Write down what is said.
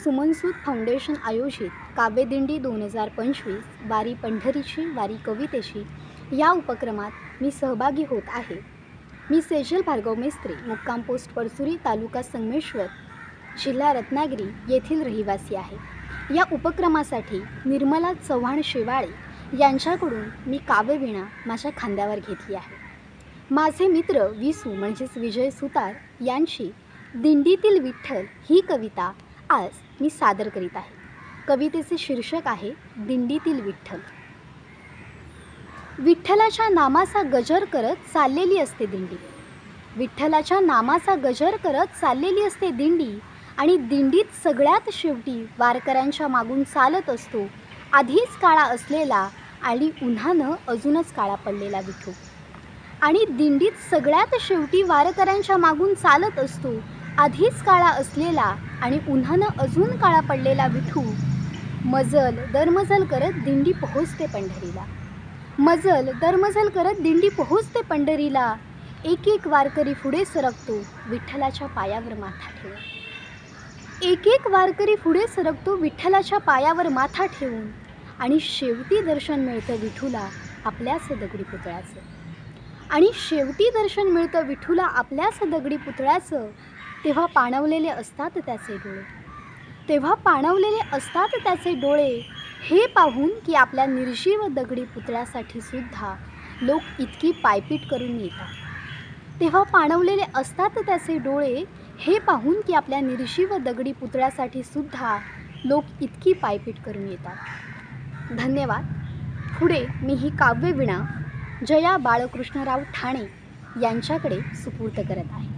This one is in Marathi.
सुमनसूद फाउंडेशन आयोजित काव्यदिंडी 2025 वारी पंढरीची वारी कवितेची या उपक्रमात मी सहभागी होत आहे। मी सेजल भार्गव मेस्त्री, मुक्काम पोस्ट परसुरी, तालुका संगमेश्वर, जिल्हा रत्नागिरी येथील रहिवासी आहे। या उपक्रमासाठी निर्मला चव्हाण शेवाळे यांच्याकडून मी काव्यवीणा माझ्या खांद्यावर घेतली आहे। माझे मित्र विसू म्हणजेच विजय सुतार यांची दिंडीतील विठ्ठल ही कविता आज मी सादर करीत आहे। कवितेचे शीर्षक आहे दिंडीतील विठ्ठल। विठ्ठलाच्या नामाचा गजर करत चाललेली असते दिंडी, विठ्ठलाच्या नामाचा गजर करत चाललेली असते दिंडी, आणि दिंडीत सगळ्यात शेवटी वारकऱ्यांच्या मागून चालत असतो आधीच काळा असलेला आणि उन्हानं अजूनच काळा पडलेला विठू। आणि दिंडीत सगळ्यात शेवटी वारकऱ्यांच्या मागून चालत असतो आधीच काळा असलेला आणि उन्हानं अजून काळा पडलेला विठू। मजल दरमजल करत दिंडी पोहोचते पंढरीला, मजल दरमजल करत दिंडी पोहोचते पंढरीला। एक एक वारकरी पुढे सरकतो विठ्ठलाच्या पायावर माथा ठेवून, एक एक वारकरी पुढे सरकतो विठ्ठलाच्या पायावर माथा ठेवून। आणि शेवटी दर्शन मिळतं विठूला आपल्याच दगडी पुतळ्याचं, आणि शेवटी दर्शन मिळतं विठूला आपल्याच दगडी पुतळ्याचं। तेव्हा पाणवलेले असतात त्याचे डोळे, तेव्हा पाणवलेले असतात त्याचे डोळे, हे पाहून की आपल्या निर्जीव दगडी पुतळ्यासाठी सुद्धा लोक इतकी पायपीट करून येतात। तेव्हा पाणवलेले असतात त्याचे डोळे, हे पाहून की आपल्या निर्जीव दगडी पुतळ्यासाठी सुद्धा लोक इतकी पायपीट करून येतात। धन्यवाद। पुढे मी ही काव्यवीणा जया बाळकृष्णराव ठाणे यांच्याकडे सुपूर्द करत आहे।